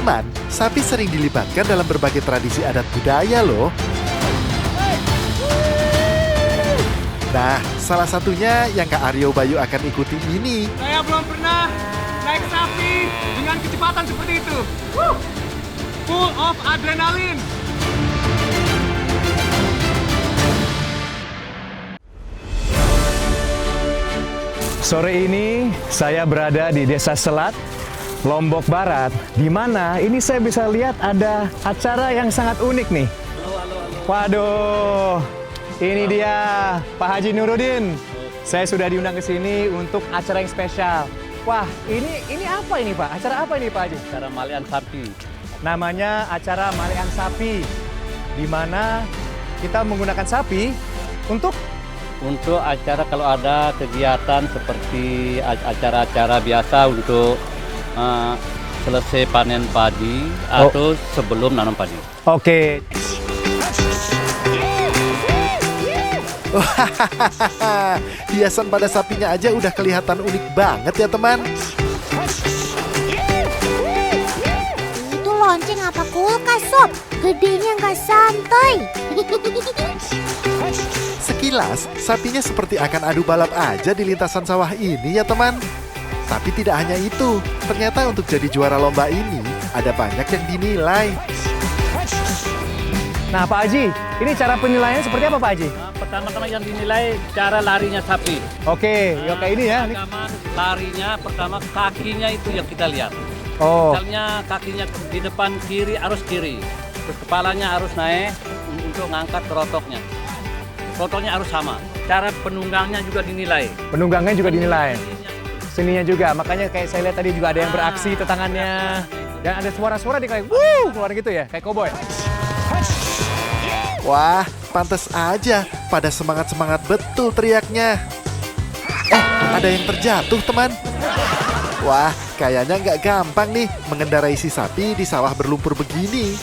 Teman, sapi sering dilibatkan dalam berbagai tradisi adat budaya loh. Nah, salah satunya yang Kak Aryo Bayu akan ikuti ini. Saya belum pernah naik sapi dengan kecepatan seperti itu. Full of adrenalin. Sore ini saya berada di Desa Selat, Lombok Barat, di mana ini saya bisa lihat ada acara yang sangat unik nih. Waduh, ini dia Pak Haji Nurudin. Saya sudah diundang ke sini untuk acara yang spesial. Wah, ini apa ini Pak? Acara apa ini Pak Haji? Acara malian sapi. Namanya acara malian sapi, di mana kita menggunakan sapi untuk Acara kalau ada kegiatan seperti acara-acara biasa untuk selesai panen padi atau sebelum nanam padi. Oke. Hiasan pada sapinya aja udah kelihatan unik banget ya teman. Itu lonceng apa kulkas, Sob? Gedenya nggak santai. Sekilas, sapinya seperti akan adu balap aja di lintasan sawah ini ya teman. Tapi tidak hanya itu, ternyata untuk jadi juara lomba ini, ada banyak yang dinilai. Nah Pak Haji, ini cara penilaian seperti apa Pak Haji? Pertama-tama yang dinilai cara larinya sapi. Oke, oke ini ya. Pertama larinya, pertama kakinya itu yang kita lihat. Oh, Misalnya kakinya di depan kiri arus kiri, terus kepalanya harus naik untuk ngangkat kerotoknya. Kerotoknya harus sama. Cara penunggangnya juga dinilai. penunggangnya juga dinilai. Seninya juga, makanya kayak saya lihat tadi juga ada yang beraksi tangannya. Dan ada suara-suara di kayak wuh, keluar gitu ya, kayak koboi. Wah, pantas aja, pada semangat-semangat betul teriaknya. Ada yang terjatuh teman. Wah, kayaknya nggak gampang nih mengendarai si sapi di sawah berlumpur begini.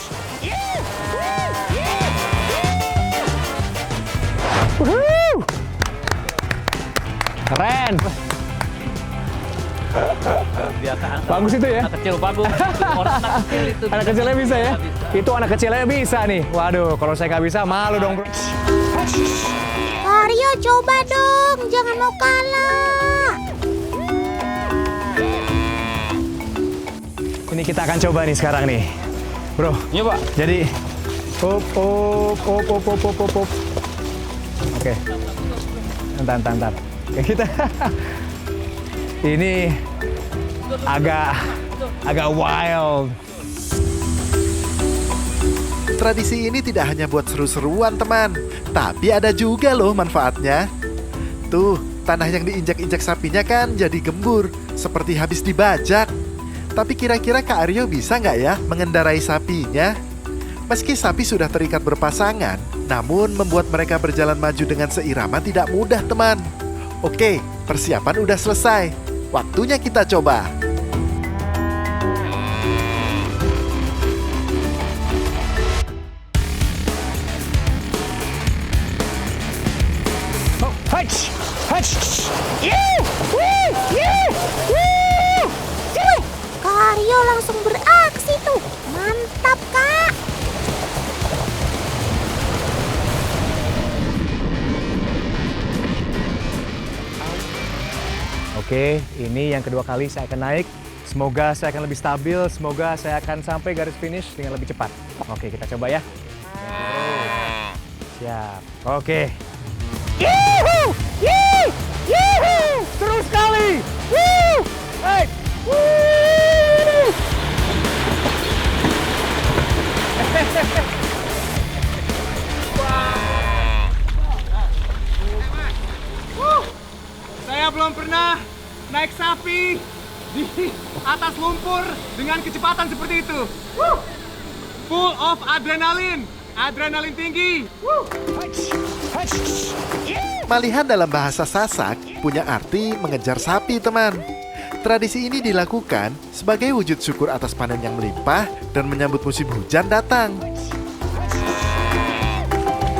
Keren. Biasa Bagus itu ya. anak kecil bagus. Orang anak kecil itu. Anak kecilnya bisa ya? Bisa. Itu anak kecilnya bisa nih. Waduh, kalau saya nggak bisa malu dong bro. Aryo, coba dong, jangan mau kalah. Ini kita akan coba nih sekarang nih. Bro, Iya Pak. jadi up. Oke. Entar. Oke, kita ini agak wild. Tradisi ini tidak hanya buat seru-seruan teman, tapi ada juga loh manfaatnya. Tuh, tanah yang diinjak-injak sapinya kan jadi gembur, seperti habis dibajak. Tapi kira-kira Kak Aryo bisa nggak ya mengendarai sapinya? Meski sapi sudah terikat berpasangan, namun membuat mereka berjalan maju dengan seirama tidak mudah teman. Oke, persiapan udah selesai. Waktunya kita coba. Kak Aryo langsung beraksi tuh. Mantap, Kak. Oke, ini yang kedua kali saya akan naik. Semoga saya akan lebih stabil, semoga saya akan sampai garis finish dengan lebih cepat. Oke, kita coba ya. Siap. Oke. Yuhu! Yuhu! Seru sekali! Wuh! Hey! Wuh! Saya belum pernah naik sapi di atas lumpur dengan kecepatan seperti itu. Full of adrenalin. Adrenalin tinggi. Malihan dalam bahasa Sasak punya arti mengejar sapi teman. Tradisi ini dilakukan sebagai wujud syukur atas panen yang melimpah dan menyambut musim hujan datang.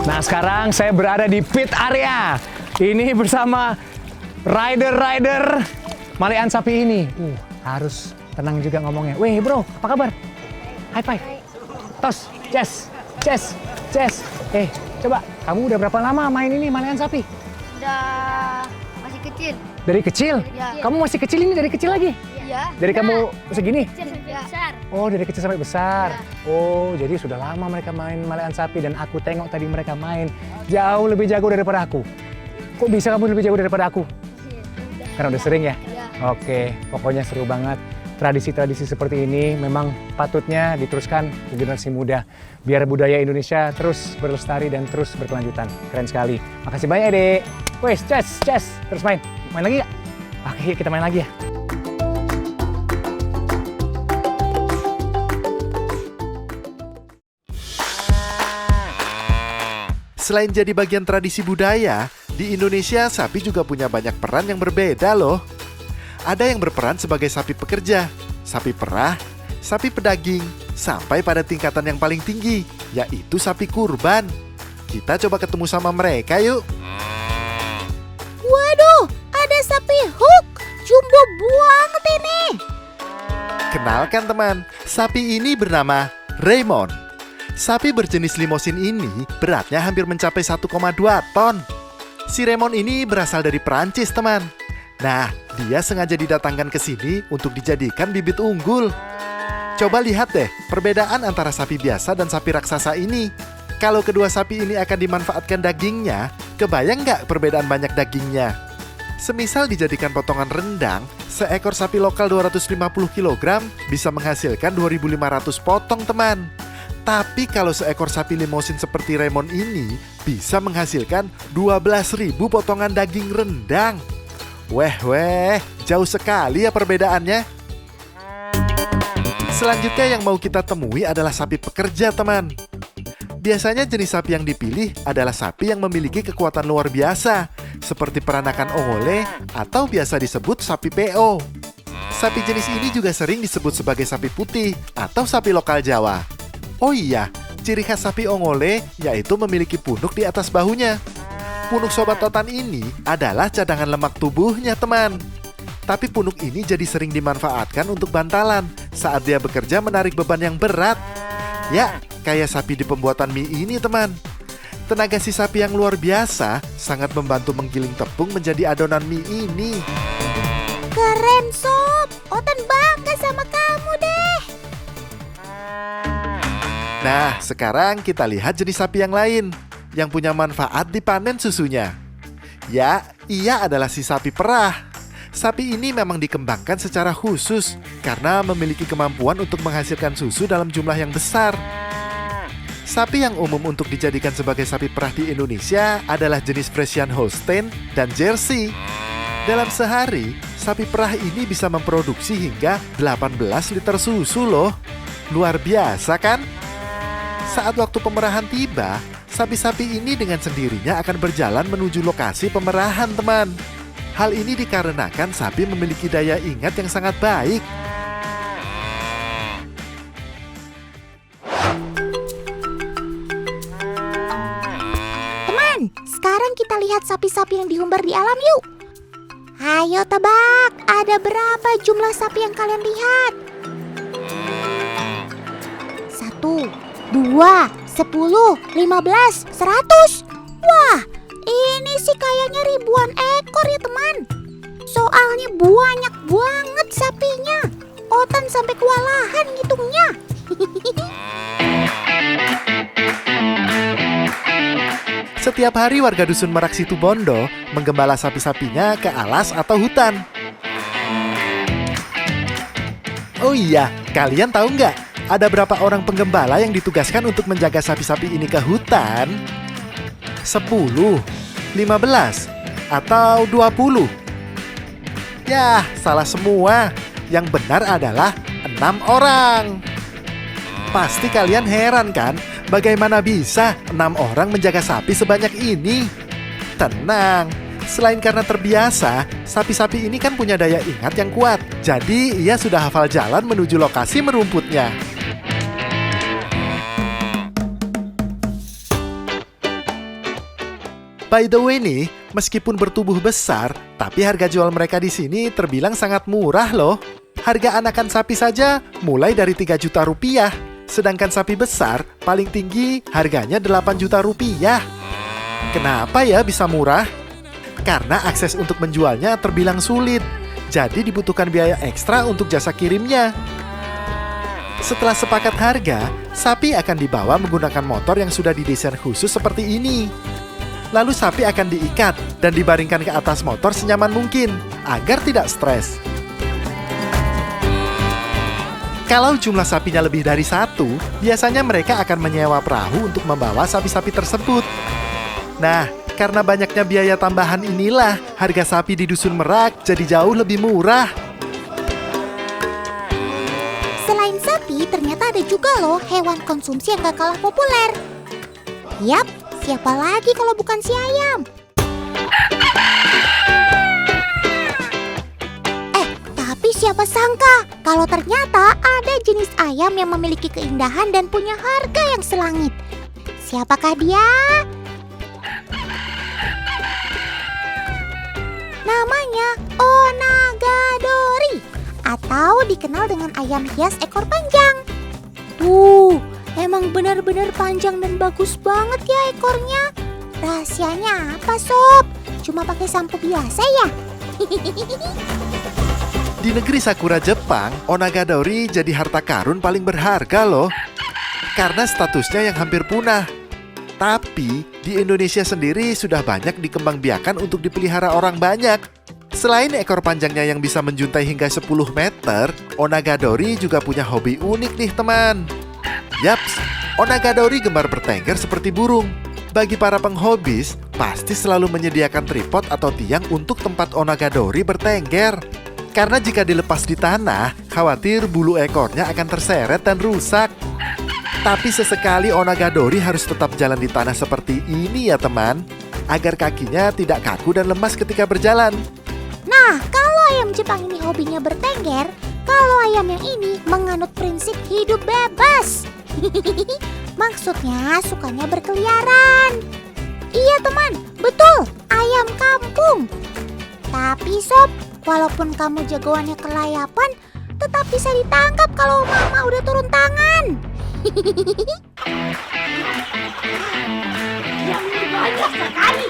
Nah, sekarang saya berada di pit area. Ini bersama rider-rider malian sapi ini. Harus tenang juga ngomongnya. Weh bro, apa kabar? high five. Tos, Jess. Coba, kamu udah berapa lama main ini manahan sapi? Udah masih kecil. Dari kecil? Ya. Kamu masih kecil ini dari kecil lagi? Iya. Dari kamu segini? Besar. Oh, dari kecil sampai besar. Ya. Oh, jadi sudah lama mereka main manahan sapi dan aku tengok tadi mereka main jauh lebih jago daripada aku. Kok bisa kamu lebih jago daripada aku? Karena udah sering ya? Ya. Oke, pokoknya seru banget. Tradisi-tradisi seperti ini memang patutnya diteruskan ke generasi muda. Biar budaya Indonesia terus berlestari dan terus berkelanjutan. Keren sekali. Makasih banyak, Dek. Wes, Ces. Terus main. Main lagi nggak? Oke, kita main lagi ya. Selain jadi bagian tradisi budaya, di Indonesia sapi juga punya banyak peran yang berbeda loh. Ada yang berperan sebagai sapi pekerja, sapi perah, sapi pedaging, sampai pada tingkatan yang paling tinggi, yaitu sapi kurban. Kita coba ketemu sama mereka yuk. Waduh, ada sapi hook. Jumbo banget ini. Kenalkan teman, sapi ini bernama Raymond. Sapi berjenis limosin ini beratnya hampir mencapai 1,2 ton. Si Raymond ini berasal dari Perancis teman. Nah, dia sengaja didatangkan ke sini untuk dijadikan bibit unggul. Coba lihat deh perbedaan antara sapi biasa dan sapi raksasa ini. Kalau kedua sapi ini akan dimanfaatkan dagingnya, kebayang nggak perbedaan banyak dagingnya? Semisal dijadikan potongan rendang, seekor sapi lokal 250 kg bisa menghasilkan 2.500 potong teman. Tapi kalau seekor sapi limosin seperti Raymond ini bisa menghasilkan 12.000 potongan daging rendang. Weh, jauh sekali ya perbedaannya. Selanjutnya yang mau kita temui adalah sapi pekerja teman. Biasanya jenis sapi yang dipilih adalah sapi yang memiliki kekuatan luar biasa, seperti peranakan ongole atau biasa disebut sapi PO. Sapi jenis ini juga sering disebut sebagai sapi putih atau sapi lokal Jawa. Oh iya, ciri khas sapi ongole yaitu memiliki punuk di atas bahunya. Punuk sobat totan ini adalah cadangan lemak tubuhnya teman. Tapi punuk ini jadi sering dimanfaatkan untuk bantalan saat dia bekerja menarik beban yang berat. Ya, kayak sapi di pembuatan mie ini teman. Tenaga si sapi yang luar biasa sangat membantu menggiling tepung menjadi adonan mie ini. Keren sob. Otan bangga sama kamu deh. Nah, sekarang kita lihat jenis sapi yang lain yang punya manfaat dipanen susunya. Ya, ia adalah si sapi perah. Sapi ini memang dikembangkan secara khusus karena memiliki kemampuan untuk menghasilkan susu dalam jumlah yang besar. Sapi yang umum untuk dijadikan sebagai sapi perah di Indonesia adalah jenis Friesian Holstein dan Jersey. Dalam sehari, sapi perah ini bisa memproduksi hingga 18 liter susu loh. Luar biasa kan? Saat waktu pemerahan tiba, sapi-sapi ini dengan sendirinya akan berjalan menuju lokasi pemerahan teman. Hal ini dikarenakan sapi memiliki daya ingat yang sangat baik. Teman, sekarang kita lihat sapi-sapi yang diumbar di alam yuk. Ayo tebak, ada berapa jumlah sapi yang kalian lihat? 1, 2, 10, 15, 100. Wah, ini sih kayaknya ribuan ekor ya teman. Soalnya banyak banget sapinya. Otan sampai kewalahan ngitungnya. Setiap hari warga dusun Merak Situbondo menggembala sapi-sapinya ke alas atau hutan. Oh iya, kalian tahu nggak? Ada berapa orang penggembala yang ditugaskan untuk menjaga sapi-sapi ini ke hutan? 10, 15, atau 20? Yah, salah semua. Yang benar adalah 6 orang. Pasti kalian heran kan? Bagaimana bisa 6 orang menjaga sapi sebanyak ini? Tenang, selain karena terbiasa, sapi-sapi ini kan punya daya ingat yang kuat. Jadi ia sudah hafal jalan menuju lokasi merumputnya. By the way nih, meskipun bertubuh besar, tapi harga jual mereka di sini terbilang sangat murah loh. Harga anakan sapi saja mulai dari 3 juta rupiah. Sedangkan sapi besar paling tinggi harganya 8 juta rupiah. Kenapa ya bisa murah? Karena akses untuk menjualnya terbilang sulit. Jadi dibutuhkan biaya ekstra untuk jasa kirimnya. Setelah sepakat harga, sapi akan dibawa menggunakan motor yang sudah didesain khusus seperti ini. Lalu sapi akan diikat dan dibaringkan ke atas motor senyaman mungkin agar tidak stres. Kalau jumlah sapinya lebih dari satu, biasanya mereka akan menyewa perahu untuk membawa sapi-sapi tersebut. Nah, karena banyaknya biaya tambahan inilah, harga sapi di Dusun Merak jadi jauh lebih murah. Selain sapi, ternyata ada juga loh hewan konsumsi yang gak kalah populer. Yap, siapa lagi kalau bukan si ayam? Tapi siapa sangka kalau ternyata ada jenis ayam yang memiliki keindahan dan punya harga yang selangit. Siapakah dia? Namanya Onagadori atau dikenal dengan ayam hias ekor panjang. Tuh, emang benar-benar panjang dan bagus banget ya ekornya. Rahasianya apa, Sob? Cuma pakai sampo biasa ya? Di negeri Sakura Jepang, Onagadori jadi harta karun paling berharga loh. Karena statusnya yang hampir punah. Tapi di Indonesia sendiri sudah banyak dikembangbiakan untuk dipelihara orang banyak. Selain ekor panjangnya yang bisa menjuntai hingga 10 meter, Onagadori juga punya hobi unik nih teman. Yaps, Onagadori gemar bertengger seperti burung. Bagi para penghobis, pasti selalu menyediakan tripod atau tiang untuk tempat Onagadori bertengger. Karena jika dilepas di tanah, khawatir bulu ekornya akan terseret dan rusak. Tapi sesekali Onagadori harus tetap jalan di tanah seperti ini ya teman, agar kakinya tidak kaku dan lemas ketika berjalan. Nah, kalau ayam Jepang ini hobinya bertengger, kalau ayam yang ini menganut prinsip hidup bebas. Maksudnya sukanya berkeliaran. Iya teman, betul, ayam kampung. Tapi Sob, walaupun kamu jagoannya kelayapan, tetap bisa ditangkap kalau mama udah turun tangan. Banyak sekali.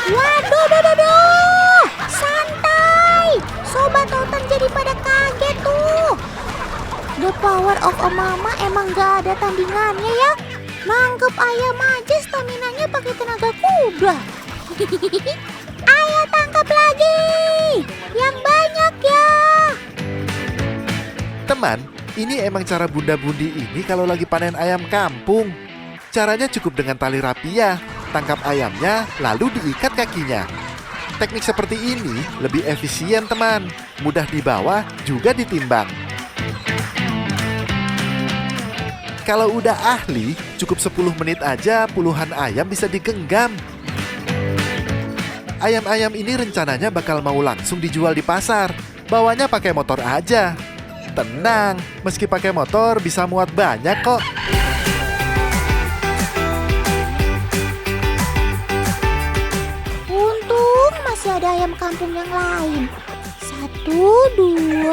Waduh, santai. Sobat Otan jadi pada kaget tuh. The power of a mama emang gak ada tandingannya ya. Nangkep ayam aja staminanya pakai tenaga kuda. Ayo tangkap lagi. Yang banyak ya. Teman, ini emang cara bunda-budi ini kalau lagi panen ayam kampung. Caranya cukup dengan tali rapia. Tangkap ayamnya, lalu diikat kakinya. Teknik seperti ini lebih efisien teman. Mudah dibawa, juga ditimbang. Kalau udah ahli, cukup 10 menit aja puluhan ayam bisa digenggam. Ayam-ayam ini rencananya bakal mau langsung dijual di pasar. Bawanya pakai motor aja. Tenang, meski pakai motor bisa muat banyak kok. Untung masih ada ayam kampung yang lain. 1, 2,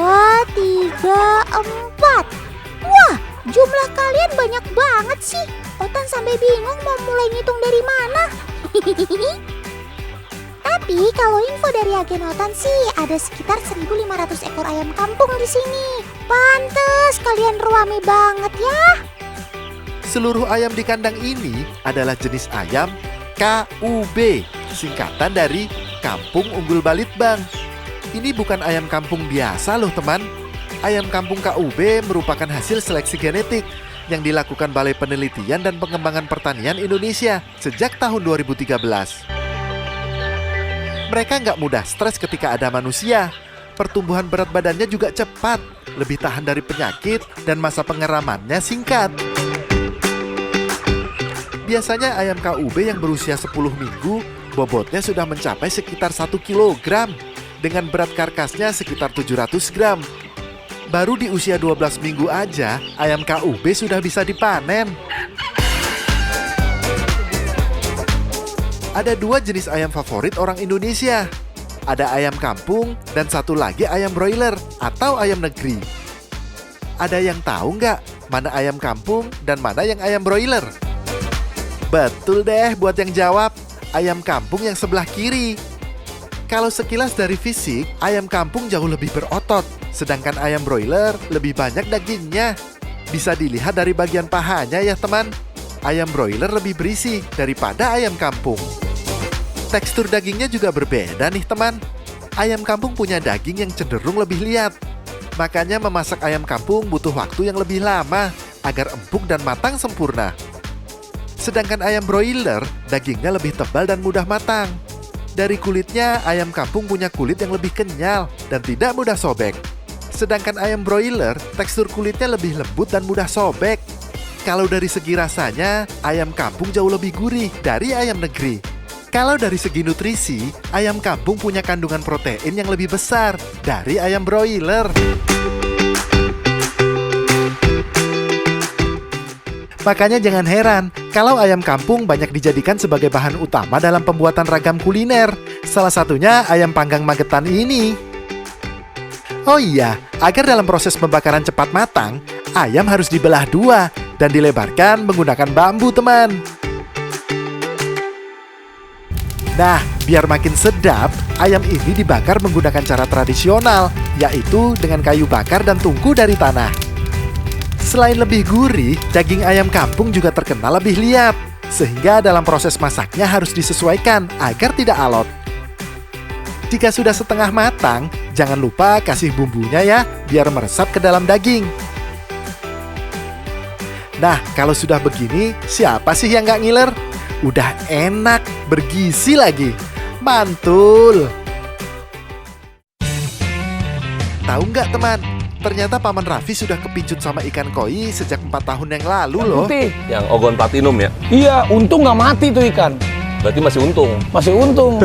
3, 4. Wah, jumlah kalian banyak banget sih. Otan sampai bingung mau mulai ngitung dari mana. Tapi kalau info dari agen Otan sih ada sekitar 1.500 ekor ayam kampung di sini. Pantes kalian ruame banget ya. Seluruh ayam di kandang ini adalah jenis ayam KUB, singkatan dari Kampung Unggul Balitbang. Ini bukan ayam kampung biasa loh teman. Ayam kampung KUB merupakan hasil seleksi genetik yang dilakukan Balai Penelitian dan Pengembangan Pertanian Indonesia sejak tahun 2013. Mereka nggak mudah stres ketika ada manusia. Pertumbuhan berat badannya juga cepat, lebih tahan dari penyakit, dan masa pengeramannya singkat. Biasanya ayam KUB yang berusia 10 minggu, bobotnya sudah mencapai sekitar 1 kilogram, dengan berat karkasnya sekitar 700 gram. Baru di usia 12 minggu aja, ayam KUB sudah bisa dipanen. Ada 2 jenis ayam favorit orang Indonesia. Ada ayam kampung dan satu lagi ayam broiler atau ayam negeri. Ada yang tahu nggak mana ayam kampung dan mana yang ayam broiler? Betul deh buat yang jawab, ayam kampung yang sebelah kiri. Kalau sekilas dari fisik, ayam kampung jauh lebih berotot, sedangkan ayam broiler lebih banyak dagingnya. Bisa dilihat dari bagian pahanya ya teman. Ayam broiler lebih berisi daripada ayam kampung. Tekstur dagingnya juga berbeda nih teman. Ayam kampung punya daging yang cenderung lebih liat. Makanya memasak ayam kampung butuh waktu yang lebih lama agar empuk dan matang sempurna. Sedangkan ayam broiler, dagingnya lebih tebal dan mudah matang. Dari kulitnya, ayam kampung punya kulit yang lebih kenyal dan tidak mudah sobek. Sedangkan ayam broiler, tekstur kulitnya lebih lembut dan mudah sobek. Kalau dari segi rasanya, ayam kampung jauh lebih gurih dari ayam negeri. Kalau dari segi nutrisi, ayam kampung punya kandungan protein yang lebih besar dari ayam broiler. Makanya jangan heran kalau ayam kampung banyak dijadikan sebagai bahan utama dalam pembuatan ragam kuliner. Salah satunya ayam panggang Magetan ini. Oh iya, agar dalam proses pembakaran cepat matang, ayam harus dibelah 2 dan dilebarkan menggunakan bambu, teman. Nah, biar makin sedap, ayam ini dibakar menggunakan cara tradisional, yaitu dengan kayu bakar dan tungku dari tanah. Selain lebih gurih, daging ayam kampung juga terkenal lebih liat, sehingga dalam proses masaknya harus disesuaikan agar tidak alot. Jika sudah setengah matang, jangan lupa kasih bumbunya ya, biar meresap ke dalam daging. Nah, kalau sudah begini, siapa sih yang nggak ngiler? Udah enak, bergizi lagi. Mantul. Tahu nggak teman? Ternyata Paman Raffi sudah kepincut sama ikan koi sejak 4 tahun yang lalu loh. Putih. Yang ogon platinum ya? Iya, untung nggak mati tuh ikan. Berarti masih untung. Masih untung.